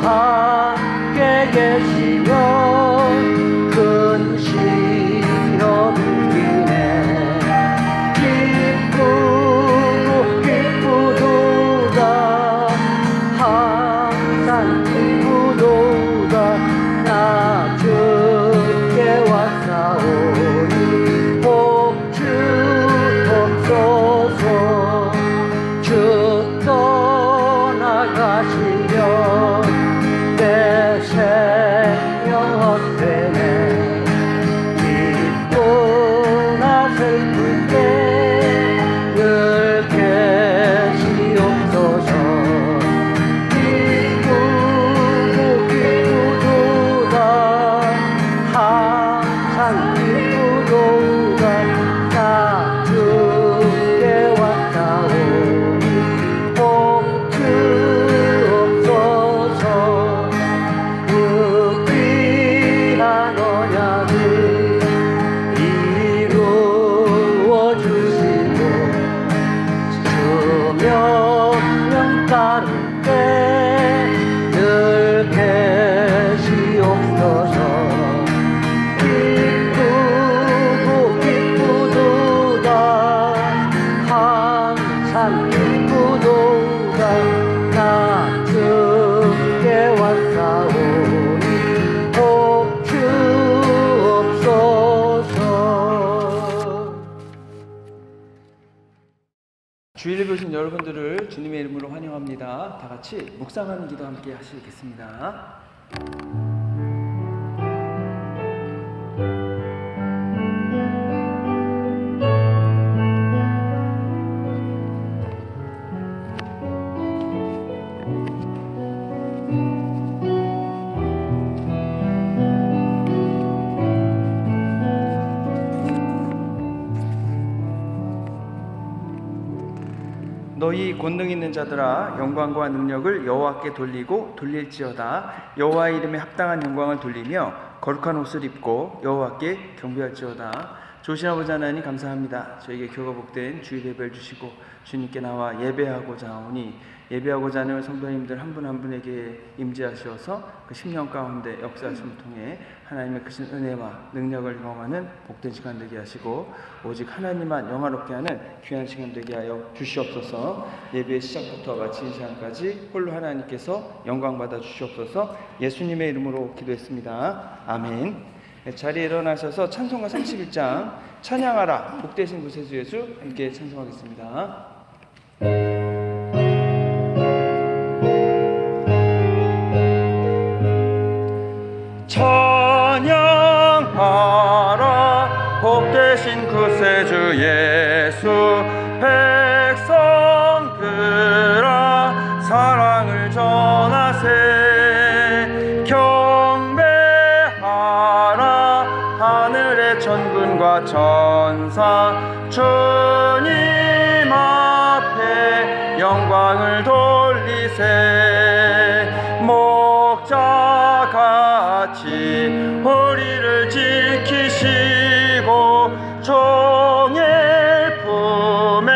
함께 계시며 큰 시험 이기네. 기쁘도다 항상 기쁘도다 나 주께 왔사오니 복 주옵소서. 주 떠나가시면 내 생명 헛되네. 기쁘나 슬플 때 늘 계시옵소서. 기쁘도다 항상 기쁘도다 나 주께 왔사오니 복 주옵소서. 그 귀한 언약을 이루어 주시고 주 명령 따를 때 늘 계시옵소서. 기쁘도다 항상 기쁘도다 나 주께 왔사오니 복 주옵소서. 주일에 오신 여러분들을 주님의 이름으로 환영합니다. 다 같이 묵상하는 기도 함께 하시겠습니다. 너희 권능 있는 자들아 영광과 능력을 여호와께 돌리고 돌릴지어다. 여호와의 이름에 합당한 영광을 돌리며 거룩한 옷을 입고 여호와께 경배할지어다. 좋으신 아버지 하나님 감사합니다. 저에게 교가 복된 주일 예배를 주시고 주님께 나와 예배하고자 하오니 예배하고자 하는 성도님들 한 분 한 분에게 임재하셔서 그 10년 가운데 역사하심을 통해 하나님의 크신 은혜와 능력을 경험하는 복된 시간 되게 하시고 오직 하나님만 영화롭게 하는 귀한 시간 되게 하여 주시옵소서. 예배의 시작부터 마치는 시간까지 홀로 하나님께서 영광 받아 주시옵소서. 예수님의 이름으로 기도했습니다. 아멘. 자리에 일어나셔서 찬송가 31장 찬양하라 복되신 구세주 예수 함께 찬송하겠습니다. 찬양하라 복되신 구세주 예수 백성들아 사랑을 전하세. 경배하라 하늘의 천군과 천사 주님 앞에 영광을 돌리세. 목자같이 우리를 지키시고 종의 품에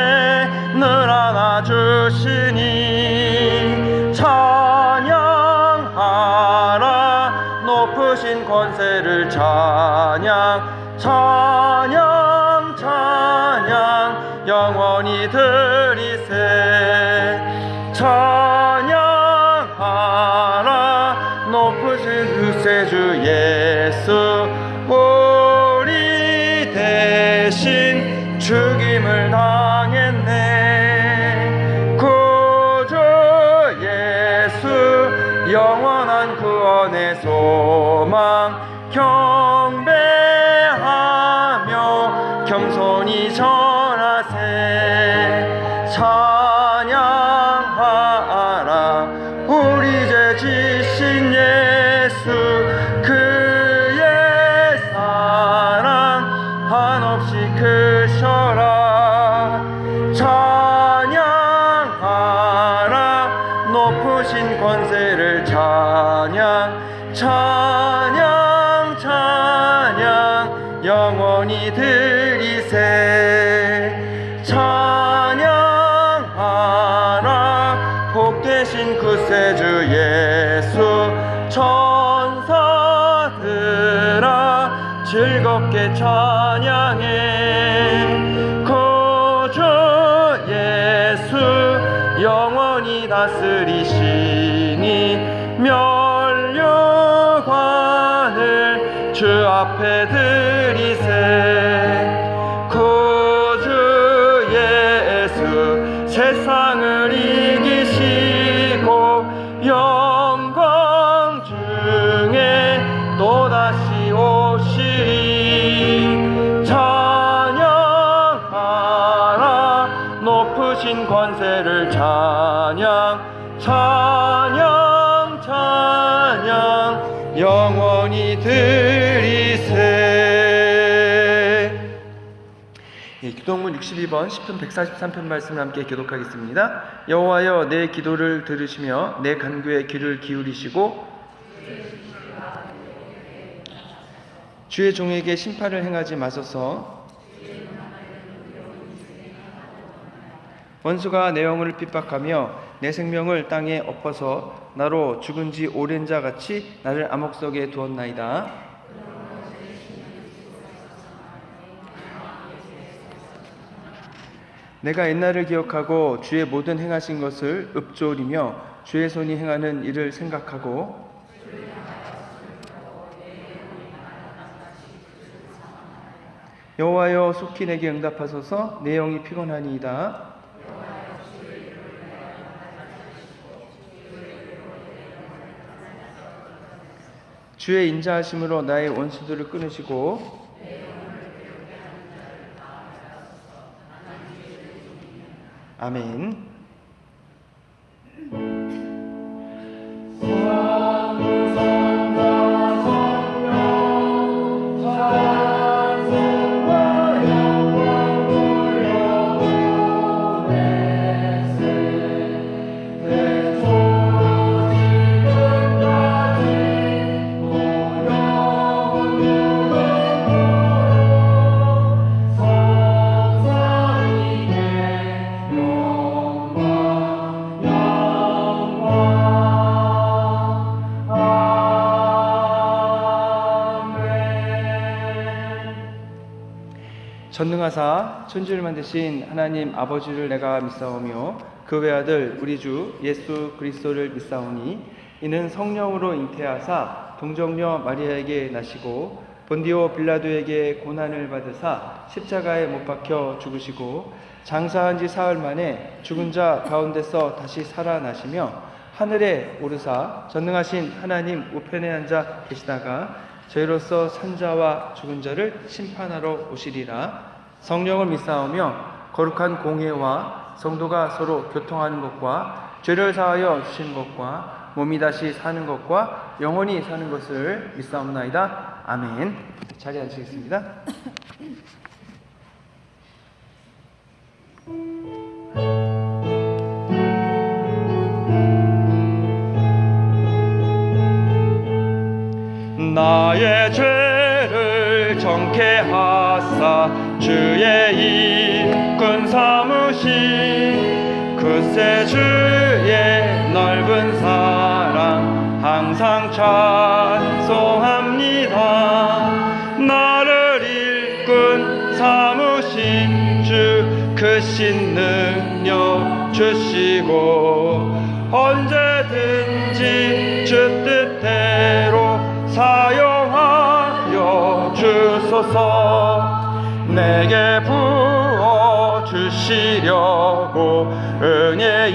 늘 안아주시니 찬양하라 높으신 권세를 찬양 찬양 찬양 영원히 드리세. 찬양하라 높으신 구세주 예수 우리 대신 죽임을 당했네. 구주 예수 영원한 구원의 소망 경배하며 겸손히 전하세. 찬양하라 우리 죄 지신 예수 그의 사랑 한없이 크셔라. 찬양하라 높으신 권세를 찬양 찬양 찬양 영원히 드리세. 찬양하라 복되신 구세주 예수 힘겹게 찬양해. 구주 예수 영원히 다스리시니 면류관을 주 앞에 드리세. 구주 예수 세상을 이기시고 영광 중에 또다시 오시리. 찬양하라 높으신 권세를 찬양 찬양 찬양 영원히 드리세. 기도문 62번 시편 143편 말씀을 함께 교독하겠습니다. 여호와여 내 기도를 들으시며 내 간구에 귀를 기울이시고 주의 종에게 심판을 행하지 마소서. 원수가 내 영혼을 핍박하며 내 생명을 땅에 엎어서 나로 죽은 지 오랜 자 같이 나를 암흑 속에 두었나이다. 내가 옛날을 기억하고 주의 모든 행하신 것을 읊조리며 주의 손이 행하는 일을 생각하고 여호와여 속히 내게 응답하소서. 내 영이 피곤하니이다. 주의 인자하심으로 나의 원수들을 끊으시고 아멘. 전능하사 천지를 만드신 하나님 아버지를 내가 믿사오며 그 외아들 우리 주 예수 그리스도를 믿사오니 이는 성령으로 잉태하사 동정녀 마리아에게 나시고 본디오 빌라도에게 고난을 받으사 십자가에 못 박혀 죽으시고 장사한 지 사흘 만에 죽은 자 가운데서 다시 살아나시며 하늘에 오르사 전능하신 하나님 우편에 앉아 계시다가 저희로서 산 자와 죽은 자를 심판하러 오시리라. 성령을 믿사오며 거룩한 공회와 성도가 서로 교통하는 것과 죄를 사하여 주시는 것과 몸이 다시 사는 것과 영원히 사는 것을 믿사옵나이다. 아멘. 자리에 앉으시겠습니다. 나의 죄를 정케 하사 주의 일꾼 삼으신 그새 주의 넓은 사랑 항상 찬송합니다. 나를 일꾼 삼으신 주 크신 능력 주시고 언제든지 주 뜻대로 사용하여 주소서. 내게 부어 주시려고 은혜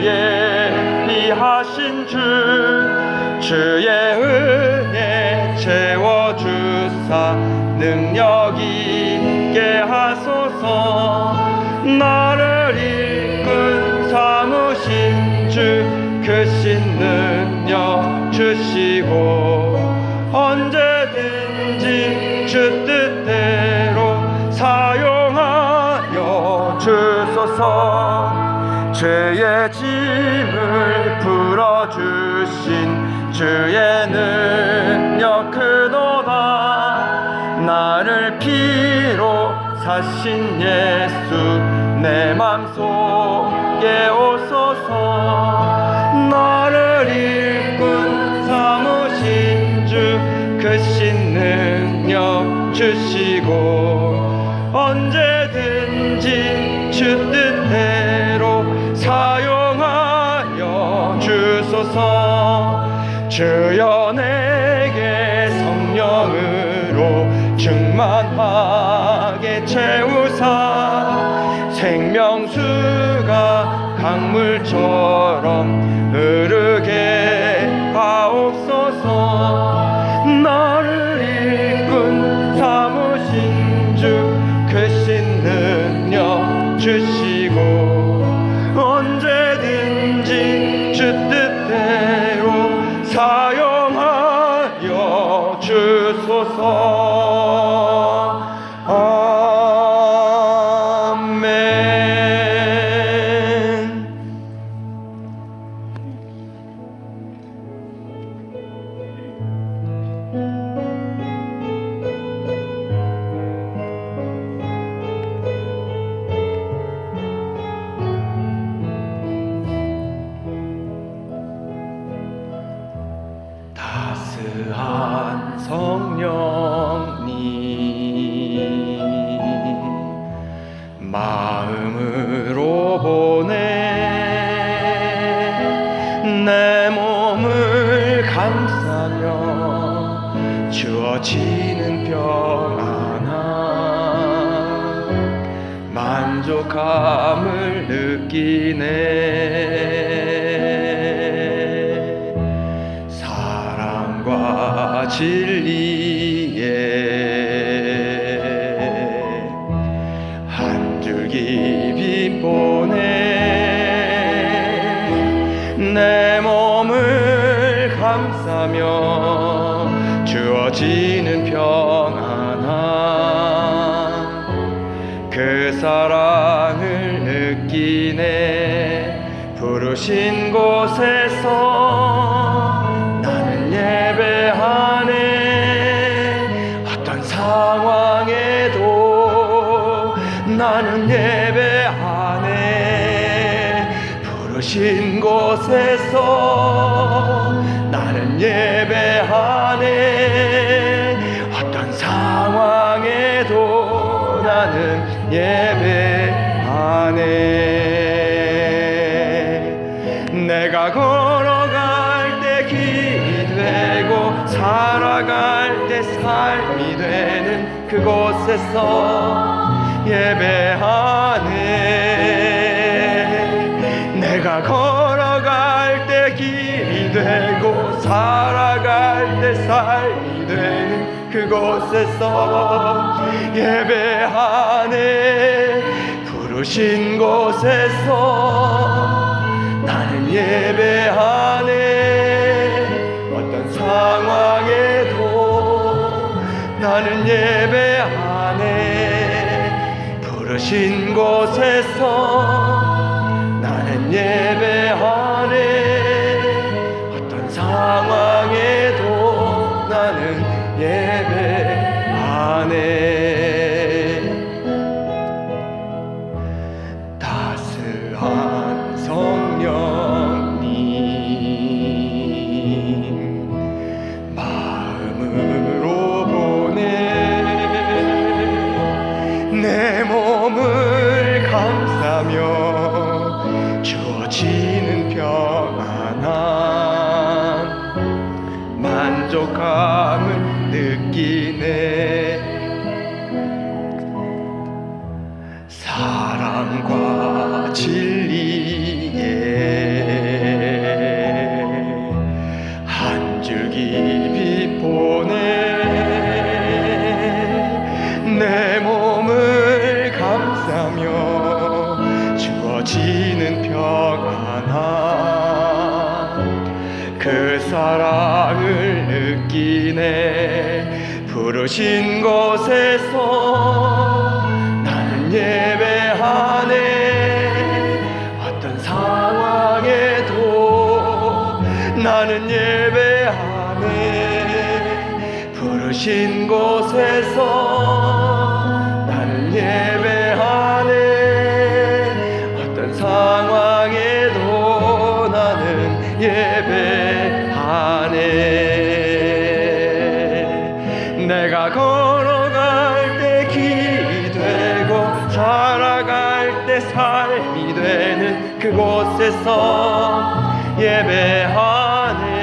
예비하신 주의 은혜 채워주사 능력 있게 하소서. 나를 일꾼 삼으신 주 크신 능력 주시고 언제든지 주 뜻대로 사용하여 주소서. 죄의 짐을 풀어주신 주의 능력 크도다. 나를 피로 사신 예수 내 맘속에 오소서. 나를 일꾼 삼으신 주 크신 능력 주시고 주여 내게 성령으로 충만하게 채우사 생명수가 강물처럼 흐르게 하옵소서. 나를 이끈 삼으신 주 크신 능력 주시고 언제든지 주 뜻대로 사용하여 주소서. 아멘. 따스한 성령님 마음으로 보내 내 몸을 감싸며 주어지는 평안함 만족함을 느끼네. 사랑과 진리에 한 줄기 빛 보내 내 몸을 감싸며 주어지는 평안함 그 사랑을 느끼네. 부르신 곳에서 나는 예배하네. 어떤 상황에도 나는 예배하네. 부르신 곳에서 나는 예배하네. 어떤 상황에도 나는 예배하네. 내가 걸어갈 때 길이 되고 살아갈 때 삶이 되는 그곳에서 예배하네. 내가 걸어갈 때 길이 되고 살아갈 때 삶이 되는 그곳에서 예배하네. 부르신 곳에서 나는 예배하네. 어떤 상황에도 나는 예배하네. 부르신 곳에서 나는 예배하네. 어떤 상황에도 나는 예배하네. 따스한 성령님 마음으로 보내 내 몸을 감싸며 주어지는 평안함 만족함을 느끼네. 사랑과 진리에 한 줄기 빛 보내 내 몸을 감싸며 주어지는 평안함 그 사랑을 느끼네. 부르신 곳에서 나는 예배하네. 어떤 상황에도 나는 예배하네. 부르신 곳에서 나는 예배하네. 어떤 상황에도 나는 예배하네. 내가 걸어갈 때 길이 되고 살아갈 때 삶이 되는 그곳에서 예배하네.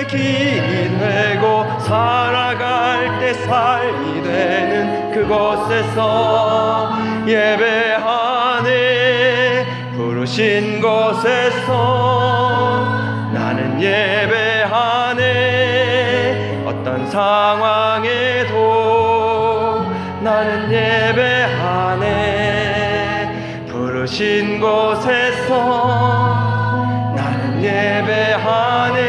길이 되고 살아갈 때 삶이 되는 그곳에서 예배하네. 부르신 곳에서 나는 예배하네. 어떤 상황에도 나는 예배하네. 부르신 곳에서 나는 예배하네.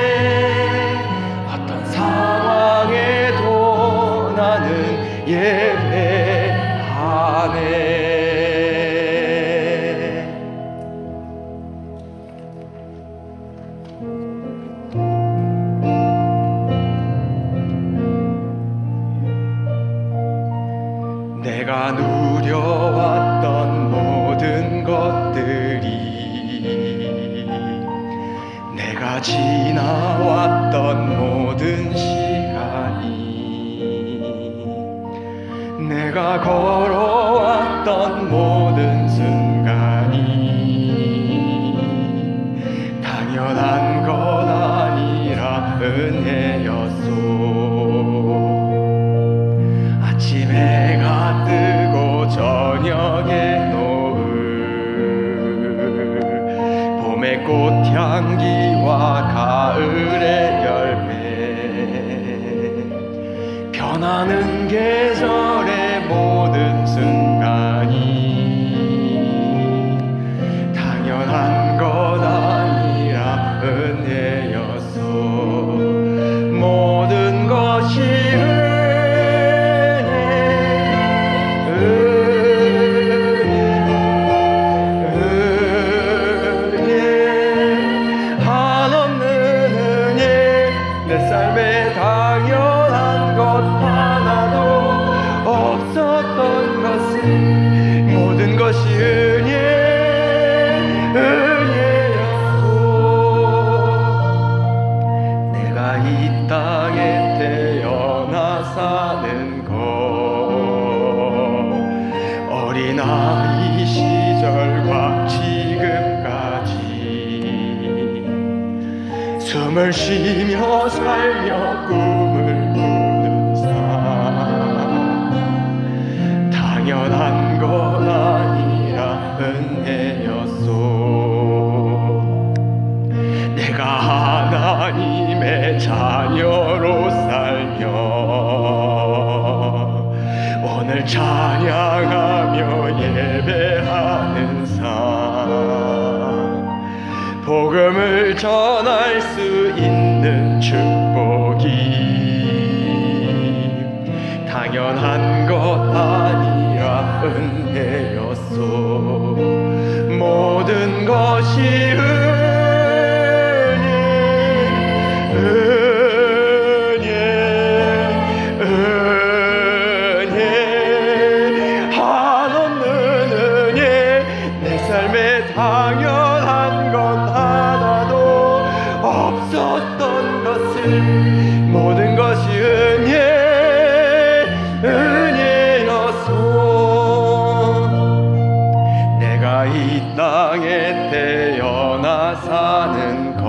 어떤 상황에도 나는 예배하네. 내가 누려왔던 모든 것들이, 내가 지나왔던 모든 시간이, 내가 걸어왔던 모든 순간이 당연한 것 아니라 은혜였소. 아침 해가 뜨고 저녁에 노을, 봄의 꽃향기와 가을의 열매, 변하는 계절의 모든 순간이 당연한 것 아니라 은혜였소. 모든 것이 내 삶에 당연한 것 하나도 없었던 것은 모든 것이 은혜였고. 내가 이 땅에 태어나 사는 것, 어린아이 시절과 지금까지 숨을 쉬며 살며 꿈을 꾸는 삶, 당연한 것 아니라 은혜였소. 내가 하나님의 자녀로 살며 오늘 찬양하며 예배하는 삶, 복음을 전할 수 있는 축복이 당연한 것 아니라 은혜였소. 모든 것이 은혜, 한없는 은혜. 내 삶에 당연한 것 하나도 없었던 것을 모든 것이 은혜였소. 내가 이 땅에 태어나 사는 것,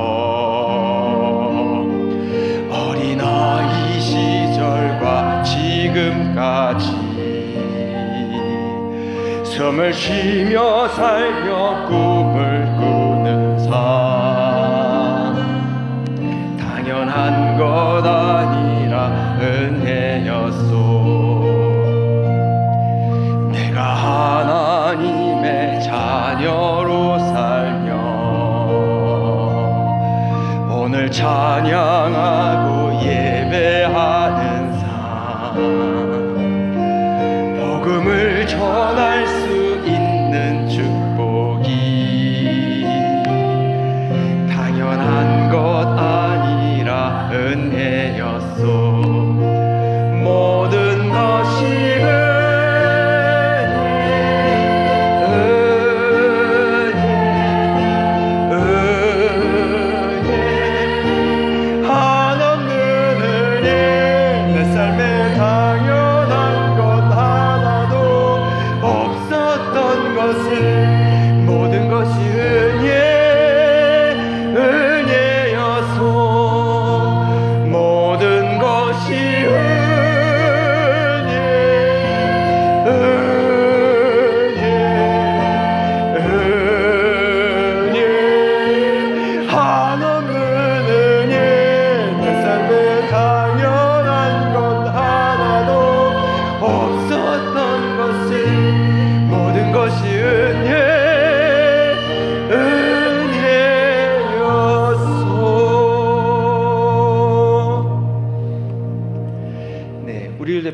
어린아이 시절과 지금까지 숨을 쉬며 살며 꿈을 꾸는 삶, 당연한 것 아니라 은혜였소. 내가 하나님의 자녀로 살며 오늘 찬양하고 예배하는 삶, 복음을 전할 수 있는 축복이 당연한 것 아니라 은혜였소. 모든 것이 은혜, 한없는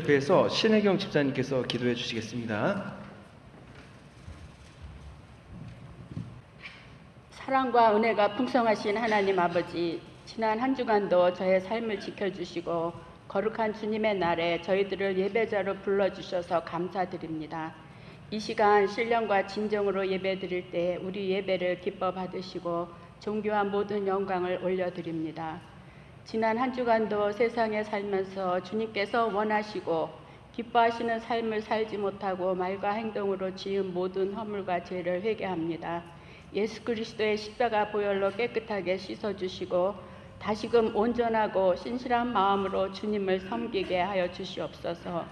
옆에서 신혜경 집사님께서 기도해 주시겠습니다. 사랑과 은혜가 풍성하신 하나님 아버지, 지난 한 주간도 저의 삶을 지켜주시고 거룩한 주님의 날에 저희들을 예배자로 불러주셔서 감사드립니다. 이 시간 신령과 진정으로 예배드릴 때 우리 예배를 기뻐 받으시고 존귀한 모든 영광을 올려드립니다. 지난 한 주간도 세상에 살면서 주님께서 원하시고 기뻐하시는 삶을 살지 못하고 말과 행동으로 지은 모든 허물과 죄를 회개합니다. 예수 그리스도의 십자가 보혈로 깨끗하게 씻어주시고 다시금 온전하고 신실한 마음으로 주님을 섬기게 하여 주시옵소서.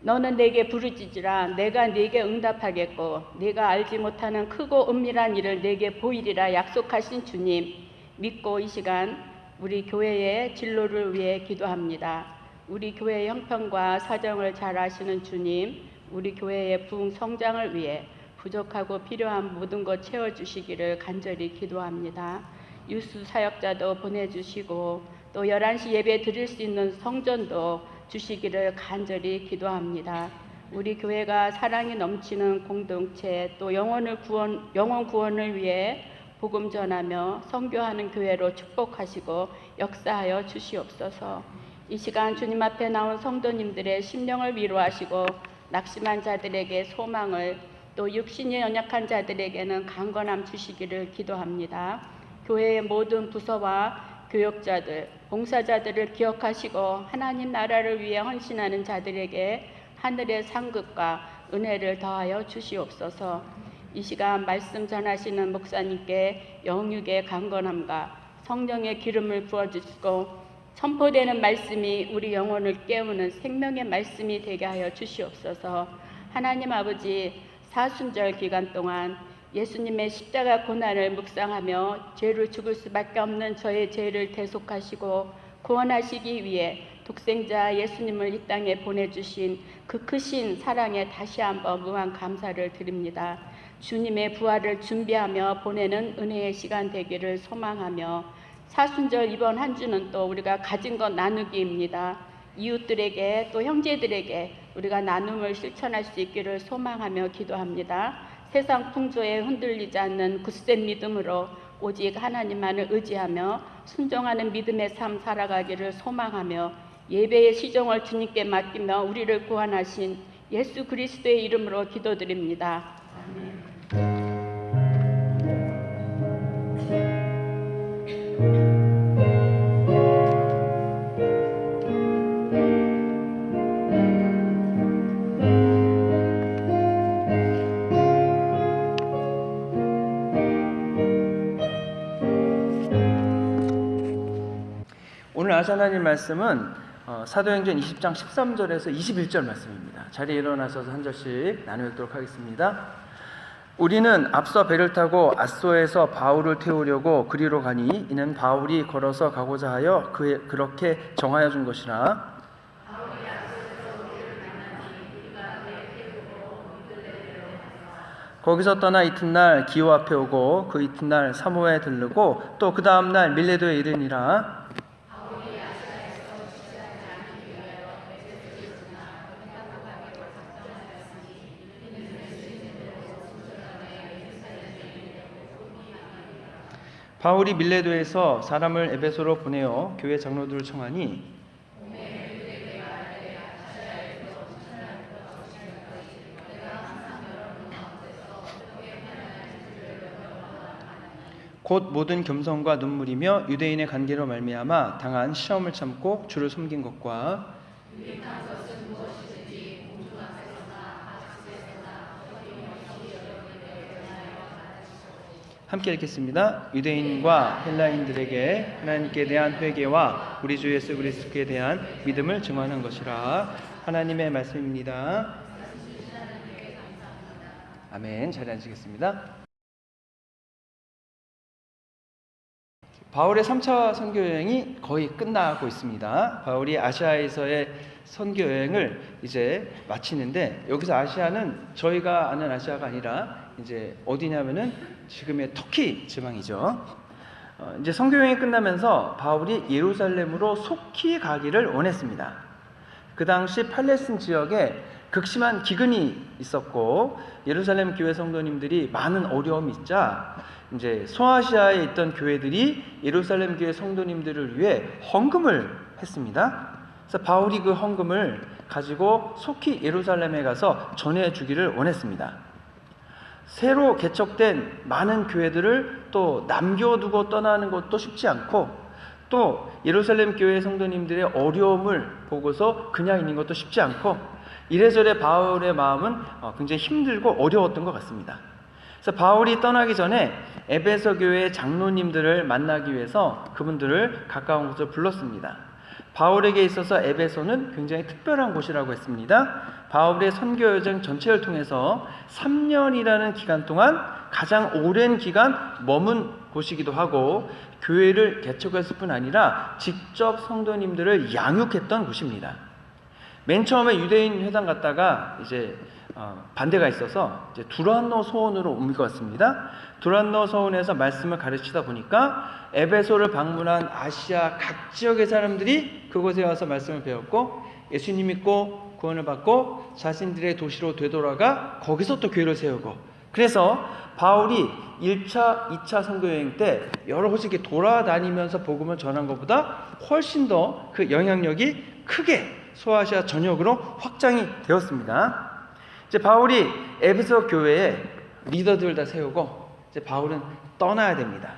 너는 내게 부르짖으라. 내가 네게 응답하겠고 네가 알지 못하는 크고 은밀한 일을 내게 보이리라 약속하신 주님 믿고 이 시간 우리 교회의 진로를 위해 기도합니다. 우리 교회의 형편과 사정을 잘 아시는 주님, 우리 교회의 부흥 성장을 위해 부족하고 필요한 모든 것 채워주시기를 간절히 기도합니다. 유수 사역자도 보내주시고 또 11시 예배 드릴 수 있는 성전도 주시기를 간절히 기도합니다. 우리 교회가 사랑이 넘치는 공동체 또 영혼 구원을 위해 복음 전하며 선교하는 교회로 축복하시고 역사하여 주시옵소서. 이 시간 주님 앞에 나온 성도님들의 심령을 위로하시고 낙심한 자들에게 소망을 또 육신이 연약한 자들에게는 강건함 주시기를 기도합니다. 교회의 모든 부서와 교역자들, 봉사자들을 기억하시고 하나님 나라를 위해 헌신하는 자들에게 하늘의 상급과 은혜를 더하여 주시옵소서. 이 시간 말씀 전하시는 목사님께 영육의 강건함과 성령의 기름을 부어주시고 선포되는 말씀이 우리 영혼을 깨우는 생명의 말씀이 되게 하여 주시옵소서. 하나님 아버지, 사순절 기간 동안 예수님의 십자가 고난을 묵상하며 죄로 죽을 수밖에 없는 저의 죄를 대속하시고 구원하시기 위해 독생자 예수님을 이 땅에 보내주신 그 크신 사랑에 다시 한번 무한 감사를 드립니다. 주님의 부활을 준비하며 보내는 은혜의 시간 되기를 소망하며 사순절 이번 한 주는 또 우리가 가진 것 나누기입니다. 이웃들에게 또 형제들에게 우리가 나눔을 실천할 수 있기를 소망하며 기도합니다. 세상 풍조에 흔들리지 않는 굳센 믿음으로 오직 하나님만을 의지하며 순종하는 믿음의 삶 살아가기를 소망하며 예배의 시종을 주님께 맡기며 우리를 구원하신 예수 그리스도의 이름으로 기도드립니다. 아멘. 오늘 아시아 하나님 말씀은 사도행전 20장 13절에서 21절 말씀입니다. 자리에 일어나셔서 한 절씩 나누도록 하겠습니다. 우리는 앞서 배를 타고 앗소에서 바울을 태우려고 그리로 가니 이는 바울이 걸어서 가고자 하여 그렇게 정하여 준 것이라. 거기서 떠나 이튿날 기호 앞에 오고 그 이튿날 사모에 들르고 또 그 다음날 밀레도에 이르니라. 바울이 밀레도에서 사람을 에베소로 보내어 교회 장로들을 청하니 곧 모든 겸손과 눈물이며 유대인의 관계로 말미암아 당한 시험을 참고 주를 섬긴 것과 함께 읽겠습니다. 유대인과 헬라인들에게 하나님께 대한 회개와 우리 주 예수 그리스도에 대한 믿음을 증언한 것이라. 하나님의 말씀입니다. 아멘. 자리에 앉으겠습니다. 바울의 3차 선교 여행이 거의 끝나고 있습니다. 바울이 아시아에서의 선교 여행을 이제 마치는데, 여기서 아시아는 저희가 아는 아시아가 아니라 이제 어디냐면은 지금의 터키 지방이죠. 이제 선교 여행이 끝나면서 바울이 예루살렘으로 속히 가기를 원했습니다. 그 당시 팔레스틴 지역에 극심한 기근이 있었고 예루살렘 교회 성도님들이 많은 어려움이 있자 이제 소아시아에 있던 교회들이 예루살렘 교회 성도님들을 위해 헌금을 했습니다. 그래서 바울이 그 헌금을 가지고 속히 예루살렘에 가서 전해주기를 원했습니다. 새로 개척된 많은 교회들을 또 남겨두고 떠나는 것도 쉽지 않고 또 예루살렘 교회 성도님들의 어려움을 보고서 그냥 있는 것도 쉽지 않고 이래저래 바울의 마음은 굉장히 힘들고 어려웠던 것 같습니다. 그래서 바울이 떠나기 전에 에베소 교회의 장로님들을 만나기 위해서 그분들을 가까운 곳으로 불렀습니다. 바울에게 있어서 에베소는 굉장히 특별한 곳이라고 했습니다. 바울의 선교 여정 전체를 통해서 3년이라는 기간 동안 가장 오랜 기간 머문 곳이기도 하고 교회를 개척했을 뿐 아니라 직접 성도님들을 양육했던 곳입니다. 맨 처음에 유대인 회당 갔다가 이제 반대가 있어서 이제 두란노 소원으로 옮겨왔습니다. 두란노 소원에서 말씀을 가르치다 보니까 에베소를 방문한 아시아 각 지역의 사람들이 그곳에 와서 말씀을 배웠고 예수님 믿고 구원을 받고 자신들의 도시로 되돌아가 거기서 또 교회를 세우고 그래서 바울이 1차, 2차 선교 여행 때 여러 곳에 이렇게 돌아다니면서 복음을 전한 것보다 훨씬 더 그 영향력이 크게 소아시아 전역으로 확장이 되었습니다. 이제 바울이 에베소 교회에 리더들을 다 세우고 이제 바울은 떠나야 됩니다.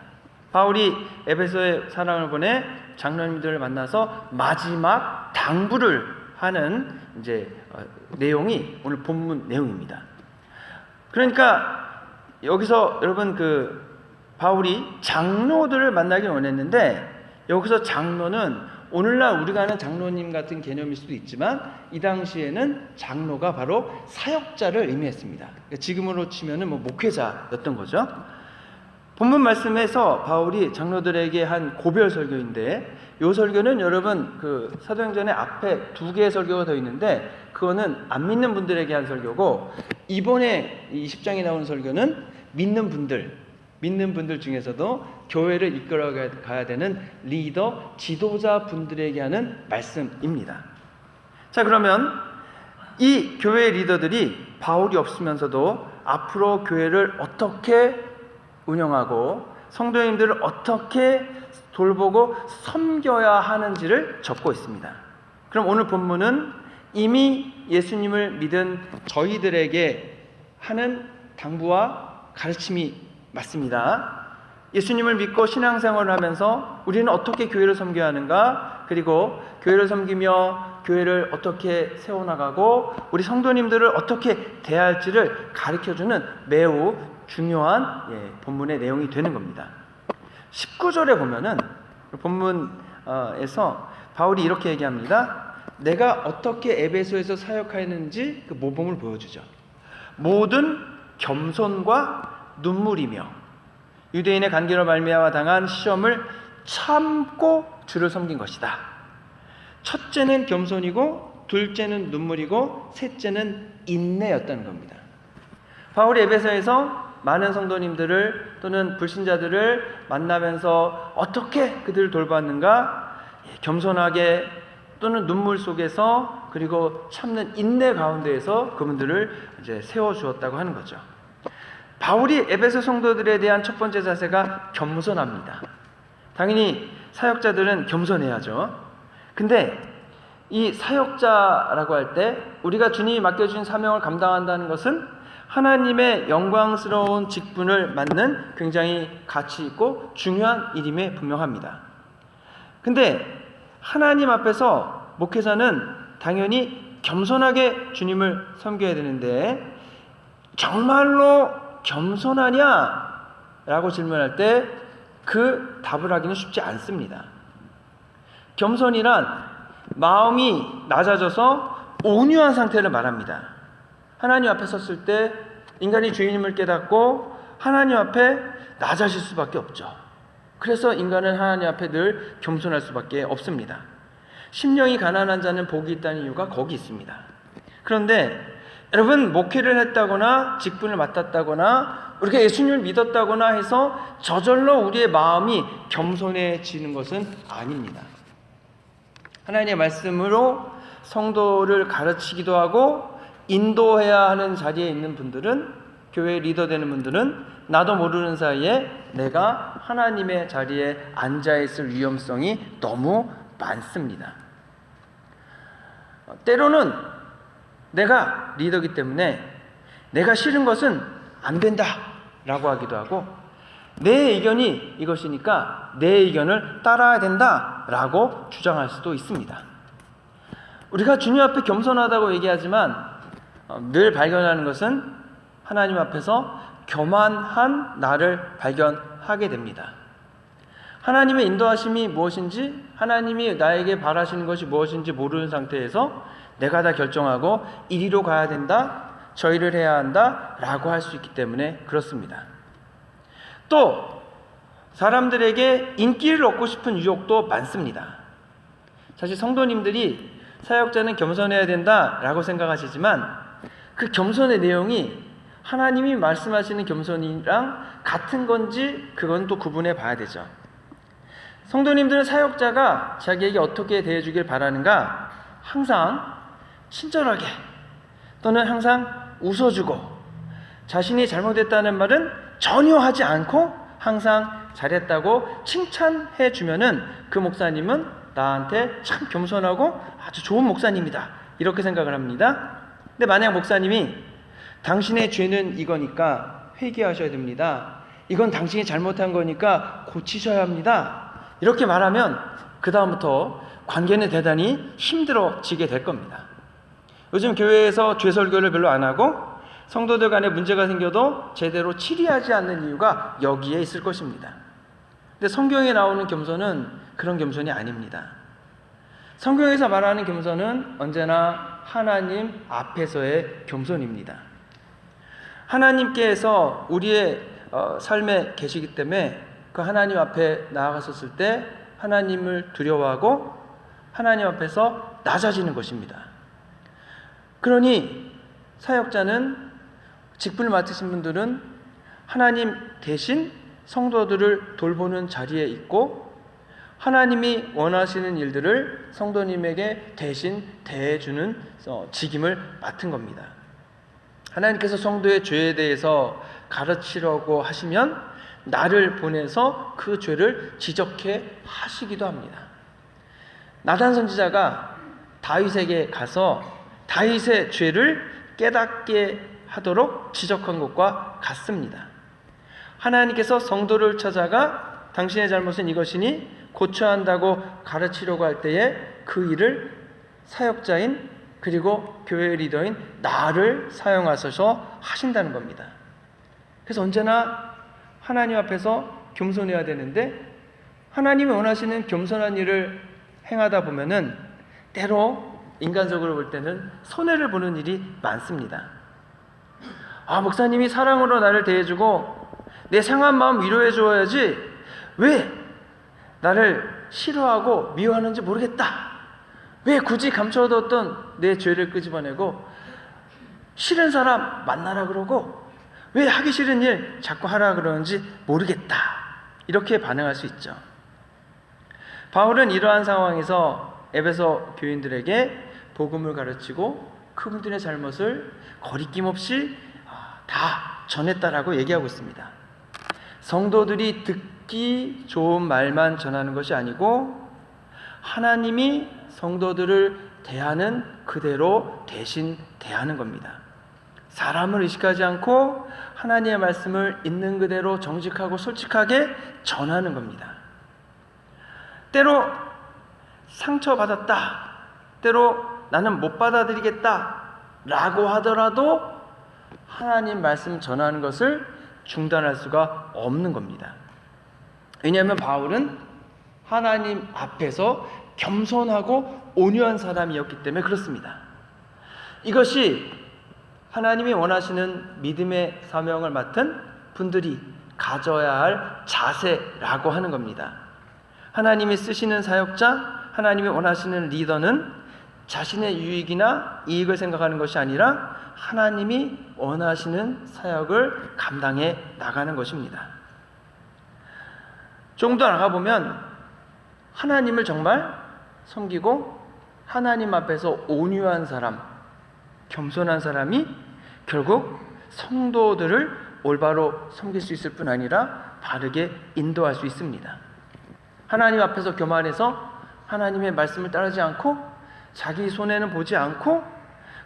바울이 에베소에 사람을 보내 장로님들을 만나서 마지막 당부를 하는 이제 내용이 오늘 본문 내용입니다. 그러니까 여기서 여러분 바울이 장로들을 만나기 원했는데 여기서 장로는 오늘날 우리가 아는 장로님 같은 개념일 수도 있지만 이 당시에는 장로가 바로 사역자를 의미했습니다. 그러니까 지금으로 치면은 목회자였던 거죠. 본문 말씀에서 바울이 장로들에게 한 고별 설교인데 이 설교는 여러분 사도행전의 앞에 2개의 설교가 더 있는데 그거는 안 믿는 분들에게 한 설교고 이번에 20장에 나오는 설교는 믿는 분들 중에서도 교회를 이끌어 가야 되는 리더, 지도자 분들에게 하는 말씀입니다. 자, 그러면 이 교회 리더들이 바울이 없으면서도 앞으로 교회를 어떻게 운영하고 성도님들을 어떻게 돌보고 섬겨야 하는지를 적고 있습니다. 그럼 오늘 본문은 이미 예수님을 믿은 저희들에게 하는 당부와 가르침이 맞습니다. 예수님을 믿고 신앙생활을 하면서 우리는 어떻게 교회를 섬겨야 하는가, 그리고 교회를 섬기며 교회를 어떻게 세워나가고 우리 성도님들을 어떻게 대할지를 가르쳐주는 매우 중요한 본문의 내용이 되는 겁니다. 19절에 보면은 본문에서 바울이 이렇게 얘기합니다. 내가 어떻게 에베소에서 사역하였는지 그 모범을 보여주죠. 모든 겸손과 눈물이며 유대인의 간계로 말미암아 당한 시험을 참고 주를 섬긴 것이다. 첫째는 겸손이고 둘째는 눈물이고 셋째는 인내였다는 겁니다. 바울이 에베소에서 많은 성도님들을 또는 불신자들을 만나면서 어떻게 그들을 돌봤는가, 겸손하게 또는 눈물 속에서 그리고 참는 인내 가운데에서 그분들을 이제 세워주었다고 하는 거죠. 바울이 에베소 성도들에 대한 첫 번째 자세가 겸손합니다. 당연히 사역자들은 겸손해야죠. 근데 이 사역자라고 할 때 우리가 주님이 맡겨주신 사명을 감당한다는 것은 하나님의 영광스러운 직분을 맡는 굉장히 가치 있고 중요한 일임에 분명합니다. 근데 하나님 앞에서 목회자는 당연히 겸손하게 주님을 섬겨야 되는데 정말로 겸손하냐? 라고 질문할 때 그 답을 하기는 쉽지 않습니다. 겸손이란 마음이 낮아져서 온유한 상태를 말합니다. 하나님 앞에 섰을 때 인간이 주인임을 깨닫고 하나님 앞에 낮아질 수밖에 없죠. 그래서 인간은 하나님 앞에 늘 겸손할 수밖에 없습니다. 심령이 가난한 자는 복이 있다는 이유가 거기 있습니다. 그런데 여러분, 목회를 했다거나 직분을 맡았다거나 우리가 예수님을 믿었다거나 해서 저절로 우리의 마음이 겸손해지는 것은 아닙니다. 하나님의 말씀으로 성도를 가르치기도 하고 인도해야 하는 자리에 있는 분들은, 교회 리더 되는 분들은 나도 모르는 사이에 내가 하나님의 자리에 앉아있을 위험성이 너무 많습니다. 때로는 내가 리더이기 때문에 내가 싫은 것은 안 된다 라고 하기도 하고, 내 의견이 이것이니까 내 의견을 따라야 된다 라고 주장할 수도 있습니다. 우리가 주님 앞에 겸손하다고 얘기하지만 늘 발견하는 것은 하나님 앞에서 교만한 나를 발견하게 됩니다. 하나님의 인도하심이 무엇인지, 하나님이 나에게 바라시는 것이 무엇인지 모르는 상태에서 내가 다 결정하고 이리로 가야 된다, 저희를 해야 한다 라고 할 수 있기 때문에 그렇습니다. 또 사람들에게 인기를 얻고 싶은 유혹도 많습니다. 사실 성도님들이 사역자는 겸손해야 된다 라고 생각하시지만 그 겸손의 내용이 하나님이 말씀하시는 겸손이랑 같은 건지 그건 또 구분해 봐야 되죠. 성도님들은 사역자가 자기에게 어떻게 대해주길 바라는가? 항상 친절하게, 또는 항상 웃어주고, 자신이 잘못했다는 말은 전혀 하지 않고 항상 잘했다고 칭찬해 주면은 그 목사님은 나한테 참 겸손하고 아주 좋은 목사님이다 이렇게 생각을 합니다. 근데 만약 목사님이 당신의 죄는 이거니까 회개하셔야 됩니다, 이건 당신이 잘못한 거니까 고치셔야 합니다, 이렇게 말하면 그 다음부터 관계는 대단히 힘들어지게 될 겁니다. 요즘 교회에서 죄 설교를 별로 안 하고 성도들 간에 문제가 생겨도 제대로 치리하지 않는 이유가 여기에 있을 것입니다. 근데 성경에 나오는 겸손은 그런 겸손이 아닙니다. 성경에서 말하는 겸손은 언제나 하나님 앞에서의 겸손입니다. 하나님께서 우리의 삶에 계시기 때문에 그 하나님 앞에 나아갔었을 때 하나님을 두려워하고 하나님 앞에서 낮아지는 것입니다. 그러니 사역자는, 직분을 맡으신 분들은 하나님 대신 성도들을 돌보는 자리에 있고 하나님이 원하시는 일들을 성도님에게 대신 대해주는 직임을 맡은 겁니다. 하나님께서 성도의 죄에 대해서 가르치려고 하시면 나를 보내서 그 죄를 지적해 하시기도 합니다. 나단 선지자가 다윗에게 가서 다윗의 죄를 깨닫게 하도록 지적한 것과 같습니다. 하나님께서 성도를 찾아가 당신의 잘못은 이것이니 고쳐야 한다고 가르치려고 할 때에 그 일을 사역자인, 그리고 교회 리더인 나를 사용하셔서 하신다는 겁니다. 그래서 언제나 하나님 앞에서 겸손해야 되는데, 하나님이 원하시는 겸손한 일을 행하다 보면은 때로 인간적으로 볼 때는 손해를 보는 일이 많습니다. 목사님이 사랑으로 나를 대해주고 내 상한 마음 위로해 줘야지 왜 나를 싫어하고 미워하는지 모르겠다, 왜 굳이 감춰뒀던 내 죄를 끄집어내고 싫은 사람 만나라 그러고 왜 하기 싫은 일 자꾸 하라 그러는지 모르겠다, 이렇게 반응할 수 있죠. 바울은 이러한 상황에서 에베소 교인들에게 복음을 가르치고 그분들의 잘못을 거리낌 없이 다 전했다라고 얘기하고 있습니다. 성도들이 듣기 좋은 말만 전하는 것이 아니고 하나님이 성도들을 대하는 그대로 대신 대하는 겁니다. 사람을 의식하지 않고 하나님의 말씀을 있는 그대로 정직하고 솔직하게 전하는 겁니다. 때로 상처받았다, 때로 나는 못 받아들이겠다 라고 하더라도 하나님 말씀 전하는 것을 중단할 수가 없는 겁니다. 왜냐하면 바울은 하나님 앞에서 겸손하고 온유한 사람이었기 때문에 그렇습니다. 이것이 하나님이 원하시는 믿음의 사명을 맡은 분들이 가져야 할 자세라고 하는 겁니다. 하나님이 쓰시는 사역자, 하나님이 원하시는 리더는 자신의 유익이나 이익을 생각하는 것이 아니라 하나님이 원하시는 사역을 감당해 나가는 것입니다. 좀 더 나가보면 하나님을 정말 섬기고 하나님 앞에서 온유한 사람, 겸손한 사람이 결국 성도들을 올바로 섬길 수 있을 뿐 아니라 바르게 인도할 수 있습니다. 하나님 앞에서 교만해서 하나님의 말씀을 따르지 않고 자기 손해는 보지 않고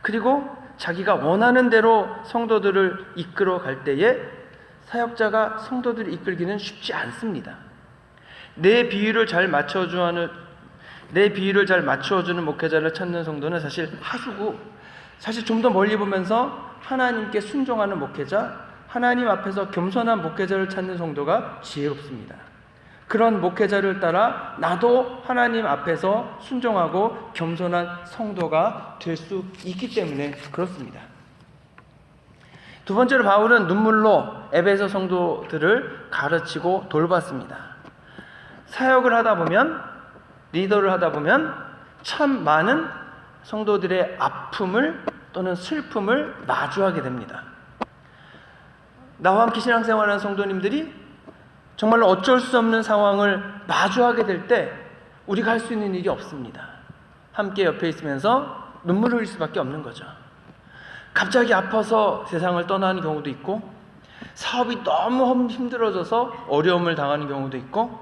그리고 자기가 원하는 대로 성도들을 이끌어 갈 때에 사역자가 성도들을 이끌기는 쉽지 않습니다. 내 비율을 잘 맞춰주는 목회자를 찾는 성도는 사실 하수고, 사실 좀 더 멀리 보면서 하나님께 순종하는 목회자, 하나님 앞에서 겸손한 목회자를 찾는 성도가 지혜롭습니다. 그런 목회자를 따라 나도 하나님 앞에서 순종하고 겸손한 성도가 될 수 있기 때문에 그렇습니다. 두 번째로 바울은 눈물로 에베소 성도들을 가르치고 돌봤습니다. 사역을 하다 보면, 리더를 하다 보면 참 많은 성도들의 아픔을 또는 슬픔을 마주하게 됩니다. 나와 함께 신앙생활하는 성도님들이 정말로 어쩔 수 없는 상황을 마주하게 될 때 우리가 할 수 있는 일이 없습니다. 함께 옆에 있으면서 눈물을 흘릴 수밖에 없는 거죠. 갑자기 아파서 세상을 떠나는 경우도 있고, 사업이 너무 힘들어져서 어려움을 당하는 경우도 있고,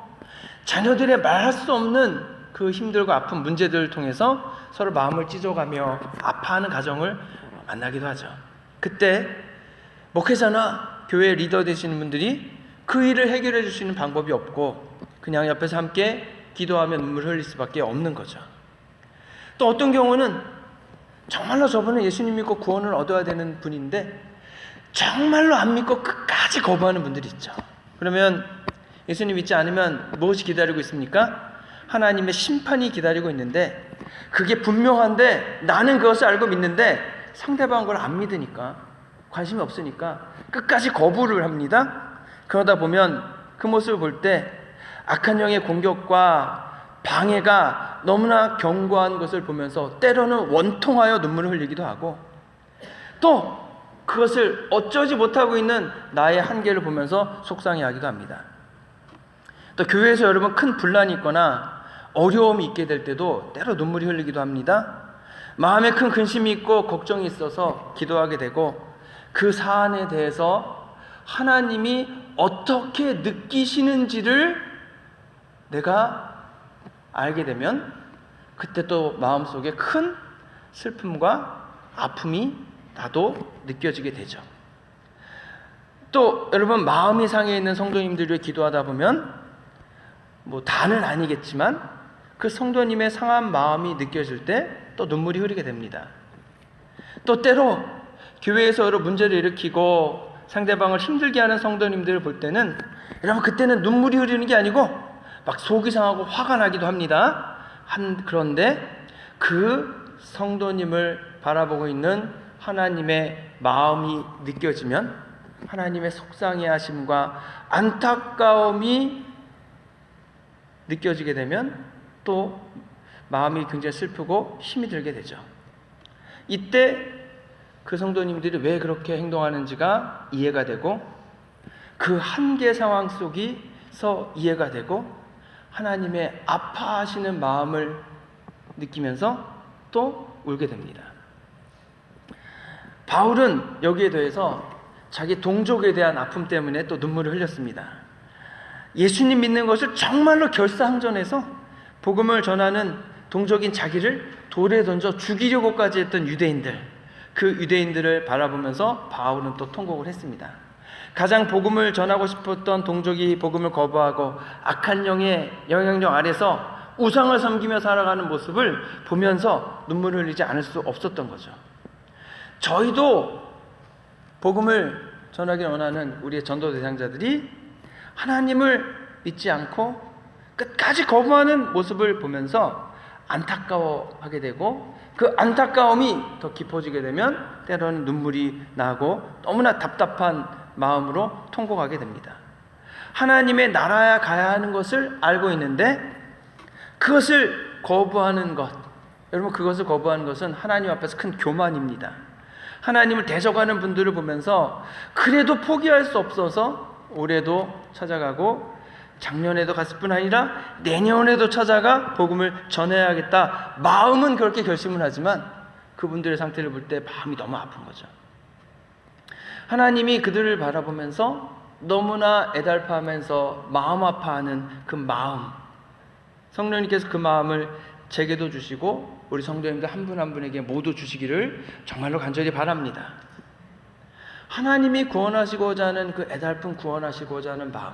자녀들의 말할 수 없는 그 힘들고 아픈 문제들을 통해서 서로 마음을 찢어가며 아파하는 가정을 만나기도 하죠. 그때 목회자나 교회 리더 되시는 분들이 그 일을 해결해 줄 수 있는 방법이 없고 그냥 옆에서 함께 기도하며 눈물을 흘릴 수밖에 없는 거죠. 또 어떤 경우는 정말로 저분은 예수님 믿고 구원을 얻어야 되는 분인데 정말로 안 믿고 끝까지 거부하는 분들이 있죠. 그러면 예수님 믿지 않으면 무엇이 기다리고 있습니까? 하나님의 심판이 기다리고 있는데, 그게 분명한데 나는 그것을 알고 믿는데 상대방은 그걸 안 믿으니까, 관심이 없으니까 끝까지 거부를 합니다. 그러다 보면 그 모습을 볼 때 악한 영의 공격과 방해가 너무나 견고한 것을 보면서 때로는 원통하여 눈물을 흘리기도 하고, 또 그것을 어쩌지 못하고 있는 나의 한계를 보면서 속상해하기도 합니다. 또 교회에서 여러분 큰 분란이 있거나 어려움이 있게 될 때도 때로 눈물이 흘리기도 합니다. 마음에 큰 근심이 있고 걱정이 있어서 기도하게 되고, 그 사안에 대해서 하나님이 어떻게 느끼시는지를 내가 알게 되면 그때 또 마음속에 큰 슬픔과 아픔이 나도 느껴지게 되죠. 또 여러분 마음이 상해 있는 성도님들 위해 기도하다 보면 다는 아니겠지만 그 성도님의 상한 마음이 느껴질 때 또 눈물이 흐르게 됩니다. 또 때로 교회에서 여러 문제를 일으키고 상대방을 힘들게 하는 성도님들을 볼 때는 여러분 그때는 눈물이 흐르는 게 아니고 막 속이 상하고 화가 나기도 합니다. 그런데 그 성도님을 바라보고 있는 하나님의 마음이 느껴지면 하나님의 속상해하심과 안타까움이 느껴지게 되면 또 마음이 굉장히 슬프고 힘이 들게 되죠. 이때 그 성도님들이 왜 그렇게 행동하는지가 이해가 되고, 그 한계 상황 속에서 이해가 되고 하나님의 아파하시는 마음을 느끼면서 또 울게 됩니다. 바울은 여기에 대해서 자기 동족에 대한 아픔 때문에 또 눈물을 흘렸습니다. 예수님 믿는 것을 정말로 결사항전해서 복음을 전하는 동족인 자기를 돌에 던져 죽이려고까지 했던 유대인들, 그 유대인들을 바라보면서 바울은 또 통곡을 했습니다. 가장 복음을 전하고 싶었던 동족이 복음을 거부하고 악한 영의 영향력 아래서 우상을 섬기며 살아가는 모습을 보면서 눈물을 흘리지 않을 수 없었던 거죠. 저희도 복음을 전하기를 원하는 우리의 전도 대상자들이 하나님을 믿지 않고 끝까지 거부하는 모습을 보면서 안타까워하게 되고, 그 안타까움이 더 깊어지게 되면 때로는 눈물이 나고 너무나 답답한 마음으로 통곡하게 됩니다. 하나님의 나라에 가야 하는 것을 알고 있는데 그것을 거부하는 것, 여러분 그것을 거부하는 것은 하나님 앞에서 큰 교만입니다. 하나님을 대적하는 분들을 보면서 그래도 포기할 수 없어서 올해도 찾아가고 작년에도 갔을 뿐 아니라 내년에도 찾아가 복음을 전해야겠다. 마음은 그렇게 결심을 하지만 그분들의 상태를 볼 때 마음이 너무 아픈 거죠. 하나님이 그들을 바라보면서 너무나 애달파하면서 마음 아파하는 그 마음, 성령님께서 그 마음을 제게도 주시고 우리 성도님들 한 분 한 분에게 모두 주시기를 정말로 간절히 바랍니다. 하나님이 구원하시고자 하는 그 애달픈 구원하시고자 하는 마음,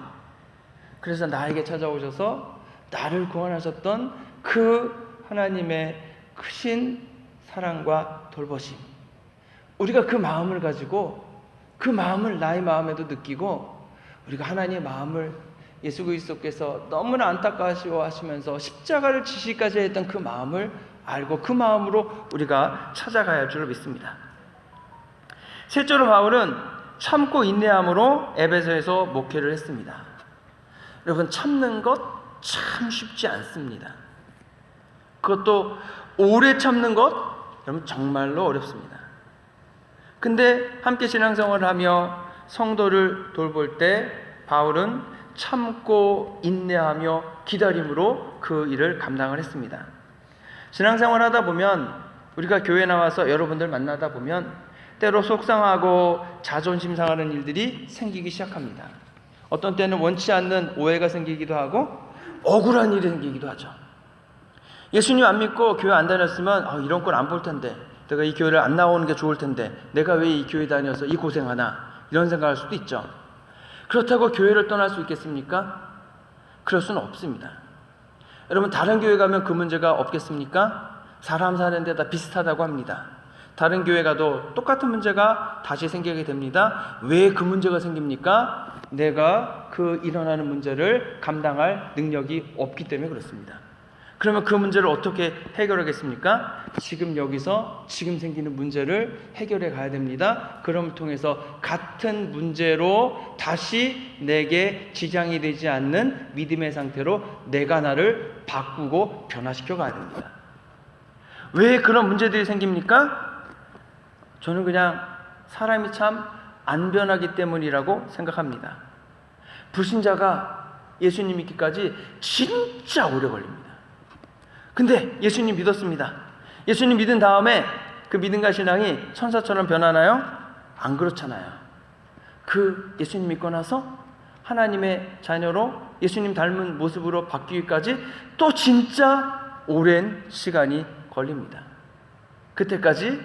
그래서 나에게 찾아오셔서 나를 구원하셨던 그 하나님의 크신 사랑과 돌보심, 우리가 그 마음을 가지고 그 마음을 나의 마음에도 느끼고 우리가 하나님의 마음을 예수 그리스도께서 너무나 안타까워하시면서 십자가를 지시까지 했던 그 마음을 알고 그 마음으로 우리가 찾아가야 할 줄로 믿습니다. 실제로 바울은 참고 인내함으로 에베소에서 목회를 했습니다. 여러분, 참는 것 참 쉽지 않습니다. 그것도 오래 참는 것 여러분 정말로 어렵습니다. 근데 함께 신앙생활을 하며 성도를 돌볼 때 바울은 참고 인내하며 기다림으로 그 일을 감당을 했습니다. 신앙생활 하다 보면 우리가 교회 나와서 여러분들 만나다 보면 때로 속상하고 자존심 상하는 일들이 생기기 시작합니다. 어떤 때는 원치 않는 오해가 생기기도 하고 억울한 일이 생기기도 하죠. 예수님 안 믿고 교회 안 다녔으면 이런 걸 안 볼 텐데, 내가 이 교회를 안 나오는 게 좋을 텐데, 내가 왜 이 교회 다녀서 이 고생하나, 이런 생각할 수도 있죠. 그렇다고 교회를 떠날 수 있겠습니까? 그럴 수는 없습니다. 여러분, 다른 교회 가면 그 문제가 없겠습니까? 사람 사는 데 다 비슷하다고 합니다. 다른 교회 가도 똑같은 문제가 다시 생기게 됩니다. 왜 그 문제가 생깁니까? 내가 그 일어나는 문제를 감당할 능력이 없기 때문에 그렇습니다. 그러면 그 문제를 어떻게 해결하겠습니까? 지금 여기서 지금 생기는 문제를 해결해 가야 됩니다. 그럼을 통해서 같은 문제로 다시 내게 지장이 되지 않는 믿음의 상태로 내가 나를 바꾸고 변화시켜 가야 됩니다. 왜 그런 문제들이 생깁니까? 저는 그냥 사람이 참 안 변하기 때문이라고 생각합니다. 불신자가 예수님 믿기까지 진짜 오래 걸립니다. 근데 예수님 믿었습니다. 예수님 믿은 다음에 그 믿음과 신앙이 천사처럼 변하나요? 안 그렇잖아요. 그 예수님 믿고 나서 하나님의 자녀로 예수님 닮은 모습으로 바뀌기까지 또 진짜 오랜 시간이 걸립니다. 그때까지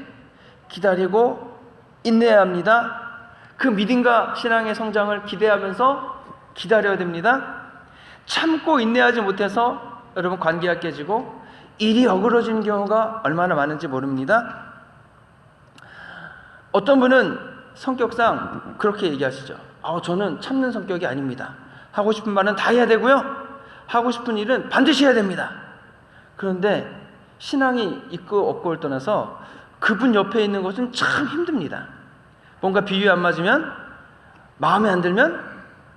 기다리고 인내해야 합니다. 그 믿음과 신앙의 성장을 기대하면서 기다려야 됩니다. 참고 인내하지 못해서 여러분 관계가 깨지고 일이 어그러지는 경우가 얼마나 많은지 모릅니다. 어떤 분은 성격상 그렇게 얘기하시죠. 저는 참는 성격이 아닙니다. 하고 싶은 말은 다 해야 되고요, 하고 싶은 일은 반드시 해야 됩니다. 그런데 신앙이 있고 없고를 떠나서 그분 옆에 있는 것은 참 힘듭니다. 뭔가 비유 안 맞으면, 마음에 안 들면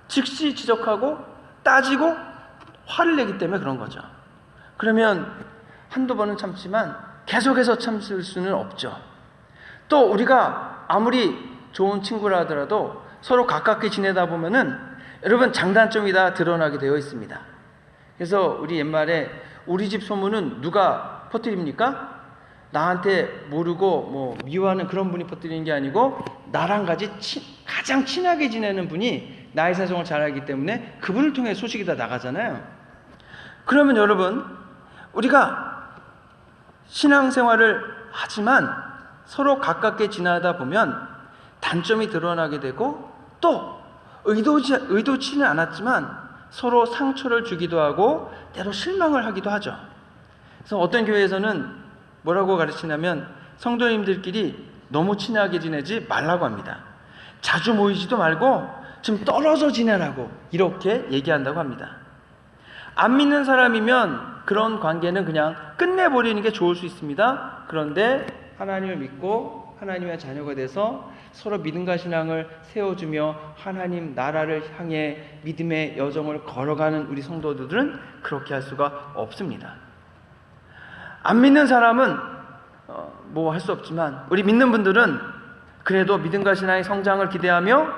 즉시 지적하고 따지고 화를 내기 때문에 그런 거죠. 그러면 한두 번은 참지만 계속해서 참을 수는 없죠. 또 우리가 아무리 좋은 친구라 하더라도 서로 가깝게 지내다 보면은 여러분 장단점이 다 드러나게 되어 있습니다. 그래서 우리 옛말에 우리 집 소문은 누가 퍼뜨립니까? 나한테 모르고 미워하는 그런 분이 퍼뜨리는 게 아니고 나랑 가장 친하게 지내는 분이 나의 사정을 잘 알기 때문에 그분을 통해 소식이 다 나가잖아요. 그러면 여러분, 우리가 신앙생활을 하지만 서로 가깝게 지나다 보면 단점이 드러나게 되고 또 의도치는 않았지만 서로 상처를 주기도 하고 때로 실망을 하기도 하죠. 그래서 어떤 교회에서는 뭐라고 가르치냐면 성도님들끼리 너무 친하게 지내지 말라고 합니다. 자주 모이지도 말고 좀 떨어져 지내라고 이렇게 얘기한다고 합니다. 안 믿는 사람이면 그런 관계는 그냥 끝내버리는 게 좋을 수 있습니다. 그런데 하나님을 믿고 하나님의 자녀가 돼서 서로 믿음과 신앙을 세워주며 하나님 나라를 향해 믿음의 여정을 걸어가는 우리 성도들은 그렇게 할 수가 없습니다. 안 믿는 사람은 뭐 할 수 없지만 우리 믿는 분들은 그래도 믿음과 신앙의 성장을 기대하며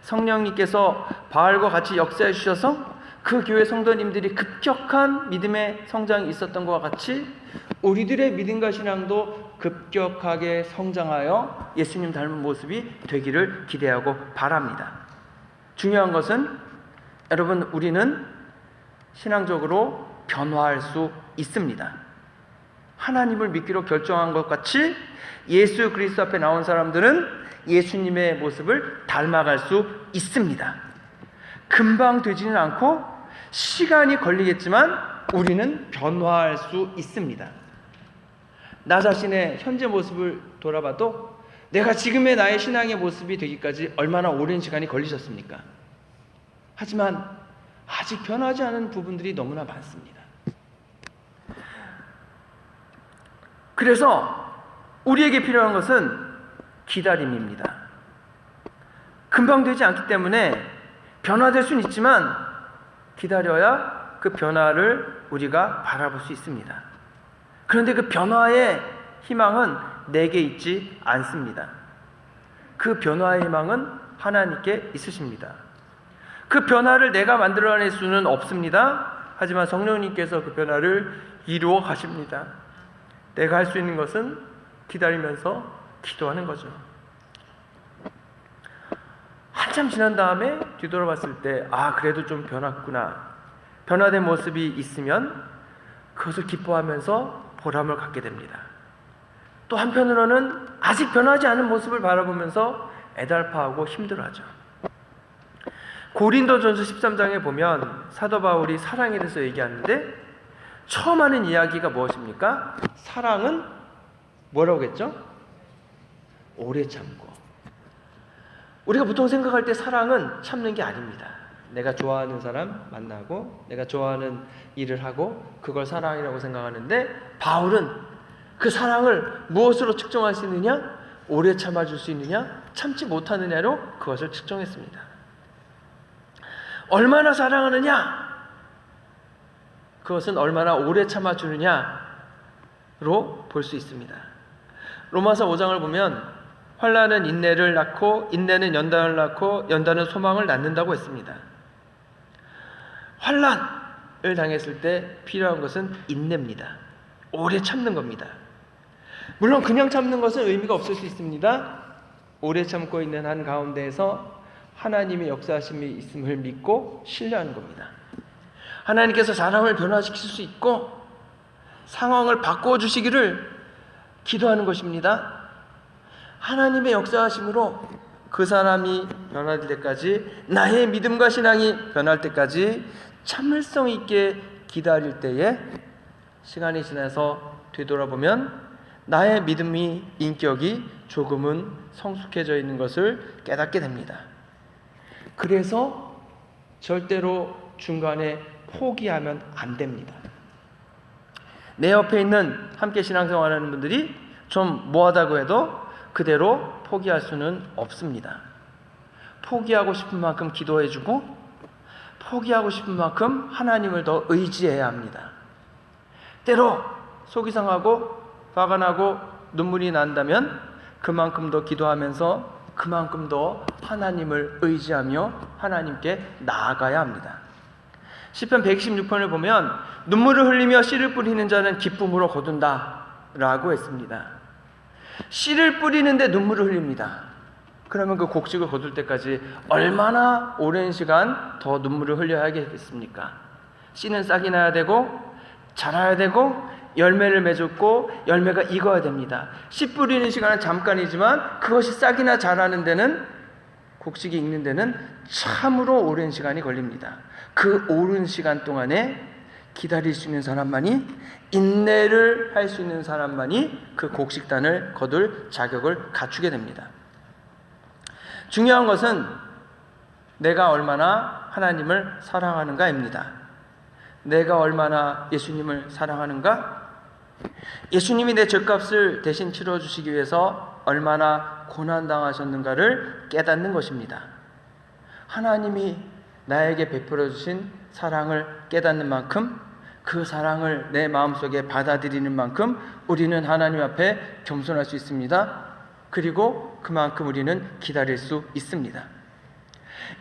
성령님께서 바울과 같이 역사해 주셔서 그 교회 성도님들이 급격한 믿음의 성장이 있었던 것과 같이 우리들의 믿음과 신앙도 급격하게 성장하여 예수님 닮은 모습이 되기를 기대하고 바랍니다. 중요한 것은 여러분, 우리는 신앙적으로 변화할 수 있습니다. 하나님을 믿기로 결정한 것 같이 예수 그리스도 앞에 나온 사람들은 예수님의 모습을 닮아갈 수 있습니다. 금방 되지는 않고 시간이 걸리겠지만 우리는 변화할 수 있습니다. 나 자신의 현재 모습을 돌아봐도 내가 지금의 나의 신앙의 모습이 되기까지 얼마나 오랜 시간이 걸리셨습니까? 하지만 아직 변하지 않은 부분들이 너무나 많습니다. 그래서 우리에게 필요한 것은 기다림입니다. 금방 되지 않기 때문에 변화될 수는 있지만 기다려야 그 변화를 우리가 바라볼 수 있습니다. 그런데 그 변화의 희망은 내게 있지 않습니다. 그 변화의 희망은 하나님께 있으십니다. 그 변화를 내가 만들어낼 수는 없습니다. 하지만 성령님께서 그 변화를 이루어 가십니다. 내가 할 수 있는 것은 기다리면서 기도하는 거죠. 한참 지난 다음에 뒤돌아봤을 때 그래도 좀 변했구나, 변화된 모습이 있으면 그것을 기뻐하면서 보람을 갖게 됩니다. 또 한편으로는 아직 변하지 않은 모습을 바라보면서 애달파하고 힘들어하죠. 고린도전서 13장에 보면 사도 바울이 사랑에 대해서 얘기하는데 처음 하는 이야기가 무엇입니까? 사랑은 뭐라고 했죠? 오래 참고. 우리가 보통 생각할 때 사랑은 참는 게 아닙니다. 내가 좋아하는 사람 만나고 내가 좋아하는 일을 하고 그걸 사랑이라고 생각하는데, 바울은 그 사랑을 무엇으로 측정할 수 있느냐? 오래 참아줄 수 있느냐? 참지 못하느냐로 그것을 측정했습니다. 얼마나 사랑하느냐? 그것은 얼마나 오래 참아주느냐로 볼 수 있습니다. 로마서 5장을 보면 환난은 인내를 낳고 인내는 연단을 낳고 연단은 소망을 낳는다고 했습니다. 환난을 당했을 때 필요한 것은 인내입니다. 오래 참는 겁니다. 물론 그냥 참는 것은 의미가 없을 수 있습니다. 오래 참고 있는 한 가운데에서 하나님의 역사하심이 있음을 믿고 신뢰하는 겁니다. 하나님께서 사람을 변화시킬 수 있고 상황을 바꾸어 주시기를 기도하는 것입니다. 하나님의 역사하심으로 그 사람이 변할 때까지, 나의 믿음과 신앙이 변할 때까지 참을성 있게 기다릴 때에 시간이 지나서 되돌아보면 나의 믿음이, 인격이 조금은 성숙해져 있는 것을 깨닫게 됩니다. 그래서 절대로 중간에 포기하면 안 됩니다. 내 옆에 있는 함께 신앙생활하는 분들이 좀 뭐하다고 해도 그대로 포기할 수는 없습니다. 포기하고 싶은 만큼 기도해주고 포기하고 싶은 만큼 하나님을 더 의지해야 합니다. 때로 속이 상하고 화가 나고 눈물이 난다면 그만큼 더 기도하면서 그만큼 더 하나님을 의지하며 하나님께 나아가야 합니다. 시편 116편을 보면 눈물을 흘리며 씨를 뿌리는 자는 기쁨으로 거둔다 라고 했습니다. 씨를 뿌리는데 눈물을 흘립니다. 그러면 그 곡식을 거둘 때까지 얼마나 오랜 시간 더 눈물을 흘려야겠습니까? 씨는 싹이 나야 되고 자라야 되고 열매를 맺고 열매가 익어야 됩니다. 씨 뿌리는 시간은 잠깐이지만 그것이 싹이나 자라는 데는, 곡식이 익는 데는 참으로 오랜 시간이 걸립니다. 그 오랜 시간 동안에 기다릴 수 있는 사람만이, 인내를 할 수 있는 사람만이 그 곡식단을 거둘 자격을 갖추게 됩니다. 중요한 것은 내가 얼마나 하나님을 사랑하는가입니다. 내가 얼마나 예수님을 사랑하는가? 예수님이 내 죗값을 대신 치러주시기 위해서 얼마나 고난당하셨는가를 깨닫는 것입니다. 하나님이 나에게 베풀어 주신 사랑을 깨닫는 만큼, 그 사랑을 내 마음속에 받아들이는 만큼 우리는 하나님 앞에 겸손할 수 있습니다. 그리고 그만큼 우리는 기다릴 수 있습니다.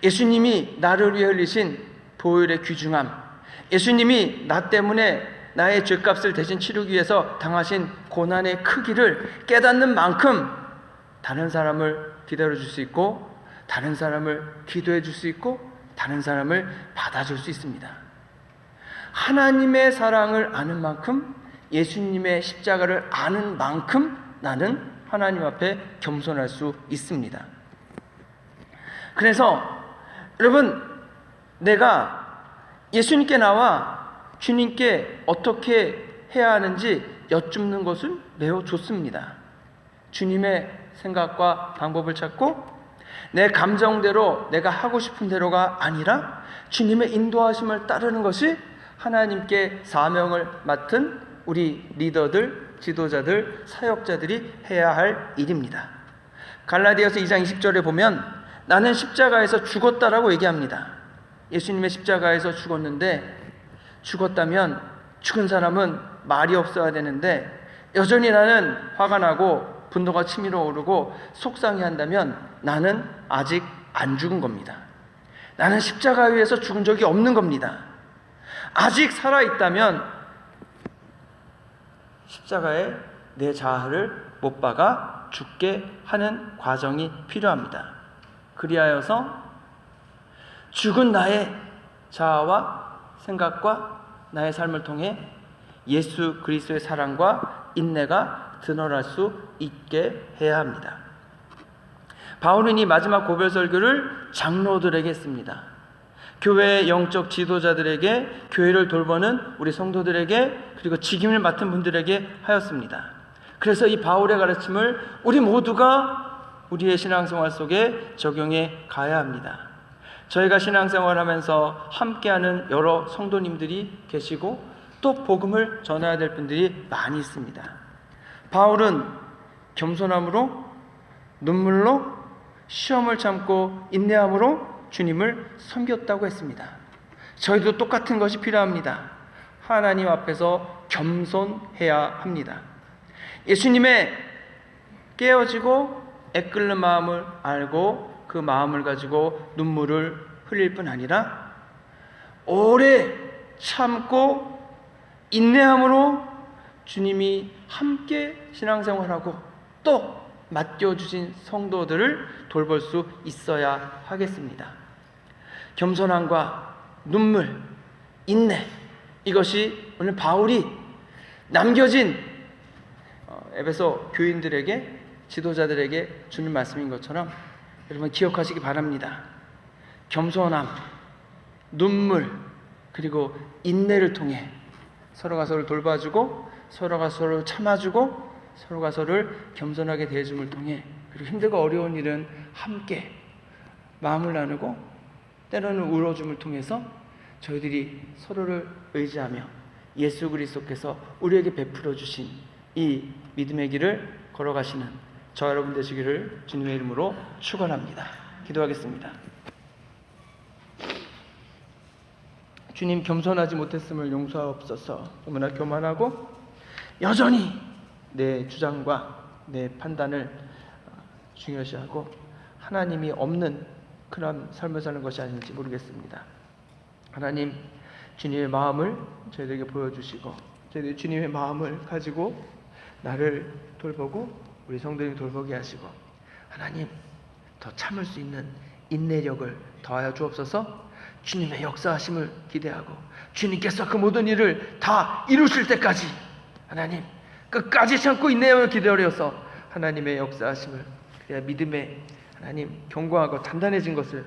예수님이 나를 위해 흘리신 보혈의 귀중함, 예수님이 나 때문에 나의 죄값을 대신 치르기 위해서 당하신 고난의 크기를 깨닫는 만큼 다른 사람을 기다려줄 수 있고, 다른 사람을 기도해 줄 수 있고, 다른 사람을 받아줄 수 있습니다. 하나님의 사랑을 아는 만큼, 예수님의 십자가를 아는 만큼 나는 하나님 앞에 겸손할 수 있습니다. 그래서 여러분, 내가 예수님께 나와 주님께 어떻게 해야 하는지 여쭙는 것은 매우 좋습니다. 주님의 생각과 방법을 찾고 내 감정대로 내가 하고 싶은 대로가 아니라 주님의 인도하심을 따르는 것이 하나님께 사명을 맡은 우리 리더들, 지도자들, 사역자들이 해야 할 일입니다. 갈라디아서 2장 20절에 보면 나는 십자가에서 죽었다라고 얘기합니다. 예수님의 십자가에서 죽었는데, 죽었다면 죽은 사람은 말이 없어야 되는데 여전히 나는 화가 나고 분노가 치밀어 오르고 속상해한다면 나는 아직 안 죽은 겁니다. 나는 십자가 위에서 죽은 적이 없는 겁니다. 아직 살아있다면 십자가에 내 자아를 못 박아 죽게 하는 과정이 필요합니다. 그리하여서 죽은 나의 자아와 생각과 나의 삶을 통해 예수 그리스도의 사랑과 인내가 드러날 수 있게 해야 합니다. 바울은 이 마지막 고별 설교를 장로들에게 했습니다. 교회의 영적 지도자들에게, 교회를 돌보는 우리 성도들에게, 그리고 직임을 맡은 분들에게 하였습니다. 그래서 이 바울의 가르침을 우리 모두가 우리의 신앙생활 속에 적용해 가야 합니다. 저희가 신앙생활하면서 함께하는 여러 성도님들이 계시고 또 복음을 전해야 될 분들이 많이 있습니다. 바울은 겸손함으로, 눈물로, 시험을 참고 인내함으로 주님을 섬겼다고 했습니다. 저희도 똑같은 것이 필요합니다. 하나님 앞에서 겸손해야 합니다. 예수님의 깨어지고 애끓는 마음을 알고 그 마음을 가지고 눈물을 흘릴 뿐 아니라 오래 참고 인내함으로 주님이 함께 신앙생활하고 또 맡겨주신 성도들을 돌볼 수 있어야 하겠습니다. 겸손함과 눈물, 인내, 이것이 오늘 바울이 남겨진 에베소 교인들에게, 지도자들에게 주는 말씀인 것처럼 여러분 기억하시기 바랍니다. 겸손함, 눈물, 그리고 인내를 통해 서로가 서로를 돌봐주고 서로가 서로를 참아주고 서로가 서로를 겸손하게 대해줌을 통해, 그리고 힘들고 어려운 일은 함께 마음을 나누고 때로는 울어줌을 통해서 저희들이 서로를 의지하며 예수 그리스도께서 우리에게 베풀어 주신 이 믿음의 길을 걸어가시는 저 여러분 되시기를 주님의 이름으로 축원합니다. 기도하겠습니다. 주님, 겸손하지 못했음을 용서하옵소서. 너무나 교만하고 여전히 내 주장과 내 판단을 중요시하고 하나님이 없는 그런 삶을 사는 것이 아닌지 모르겠습니다. 하나님, 주님의 마음을 저희들에게 보여주시고 저희들이 주님의 마음을 가지고 나를 돌보고 우리 성도님 돌보게 하시고, 하나님 더 참을 수 있는 인내력을 더하여 주옵소서. 주님의 역사하심을 기대하고 주님께서 그 모든 일을 다 이루실 때까지 하나님 끝까지 참고 인내하며 기다려서 하나님의 역사하심을, 그래야 믿음의 하나님 견고하고 단단해진 것을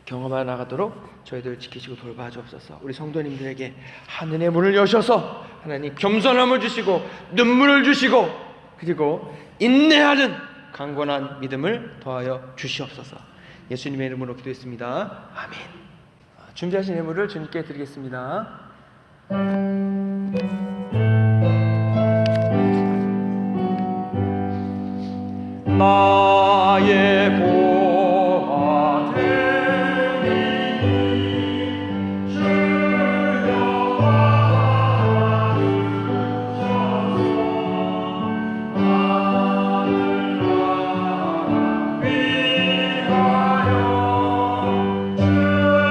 경험하여 나가도록 저희들을 지키시고 돌봐 주옵소서. 우리 성도님들에게 하늘의 문을 여셔서 하나님 겸손함을 주시고 눈물을 주시고 그리고 인내하는 강건한 믿음을 더하여 주시옵소서. 예수님의 이름으로 기도했습니다. 아멘. 준비하신 예물을 주님께 드리겠습니다. 나의 보아들이 주여와 주셔서 나를 위하여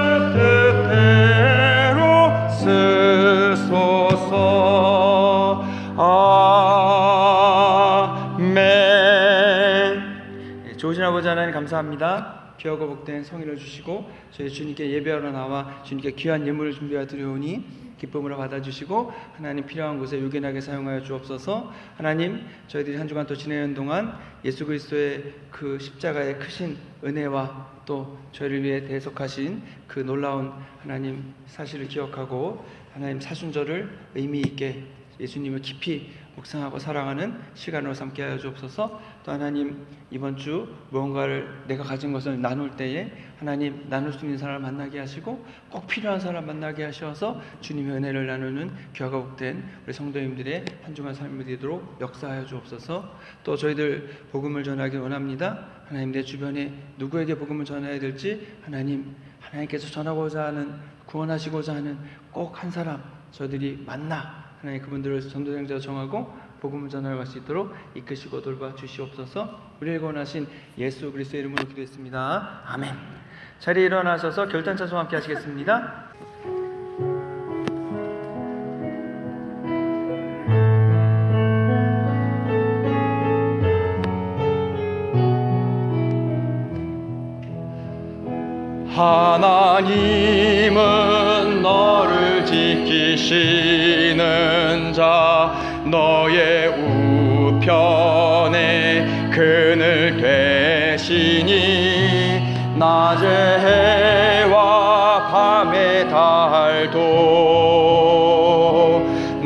감사합니다. 귀하고 복된 성의를 주시고 저희 주님께 예배하러 나와 주님께 귀한 예물을 준비하여 드려오니 기쁨으로 받아주시고 하나님 필요한 곳에 유견하게 사용하여 주옵소서. 하나님 저희들이 한 주간 또 지내는 동안 예수 그리스도의 그 십자가의 크신 은혜와 또 저희를 위해 대속하신 그 놀라운 하나님 사실을 기억하고 하나님 사순절을 의미 있게 예수님을 깊이 묵상하고 사랑하는 시간으로 삼게 하여 주옵소서. 또 하나님 이번 주 무언가를 내가 가진 것을 나눌 때에 하나님 나눌 수 있는 사람을 만나게 하시고 꼭 필요한 사람 만나게 하셔서 주님의 은혜를 나누는 귀하고 복된 우리 성도님들의 한 주간 삶이 되도록 역사하여 주옵소서. 또 저희들 복음을 전하기 원합니다. 하나님 내 주변에 누구에게 복음을 전해야 될지 하나님께서 전하고자 하는 구원하시고자 하는 꼭 한 사람 저희들이 만나 하나님 그분들을 전도자로 정하고 복음을 전하러 갈 수 있도록 이끄시고 돌봐 주시옵소서. 우리를 구원하신 예수 그리스도의 이름으로 기도했습니다. 아멘. 자리에 일어나셔서 결단 찬송 함께 하시겠습니다. 하나님은 너를 지키시는 자 너의 우편에 그늘 되시니 낮의 해와 밤의 달도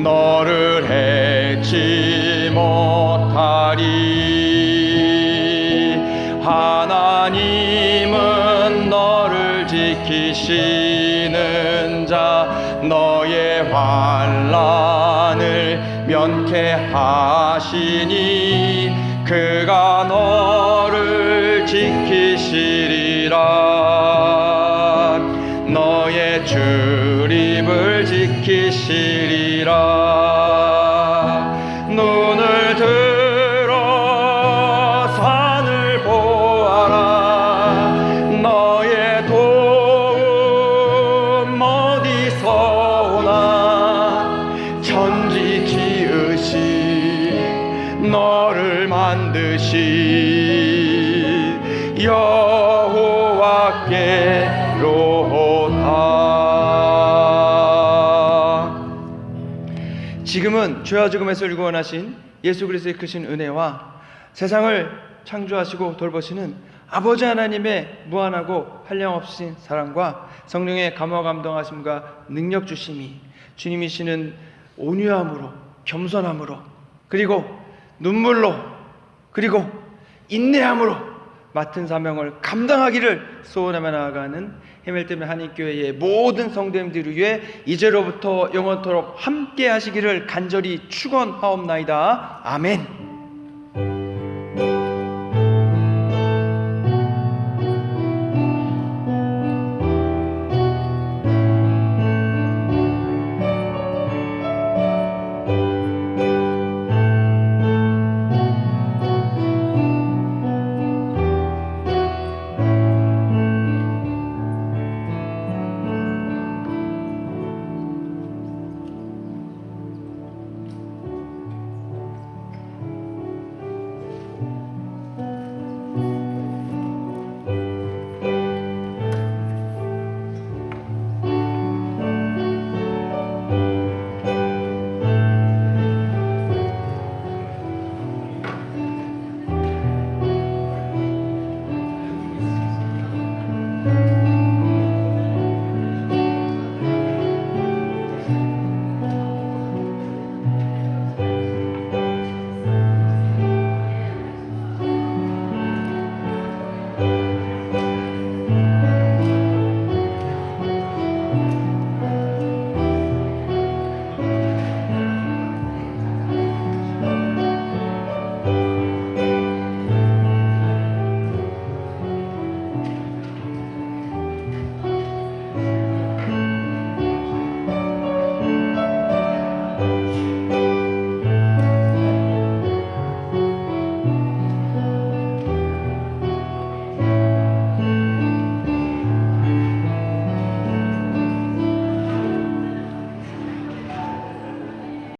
너를 해치 못하리. 하나님은 너를 지키시는 자 너의 환난을 면케하시니 그가 너를 지키시리라. 너의 출입을 지키시리라. 눈을 들어 산을 보아라. 너의 도움 어디서 오나. 천지 지으신 너를 만드신 여호와께로다. 지금은 죄와 죽음에서 우리를 구원하신 예수 그리스도의 크신 은혜와 세상을 창조하시고 돌보시는 아버지 하나님의 무한하고 한량없으신 사랑과 성령의 감화 감동하심과 능력 주심이 주님이시는 온유함으로 겸손함으로 그리고 눈물로 그리고 인내함으로 맡은 사명을 감당하기를 소원하며 나아가는 해멜때문에 한인교회의 모든 성도님들을 위해 이제로부터 영원토록 함께 하시기를 간절히 축원하옵나이다. 아멘.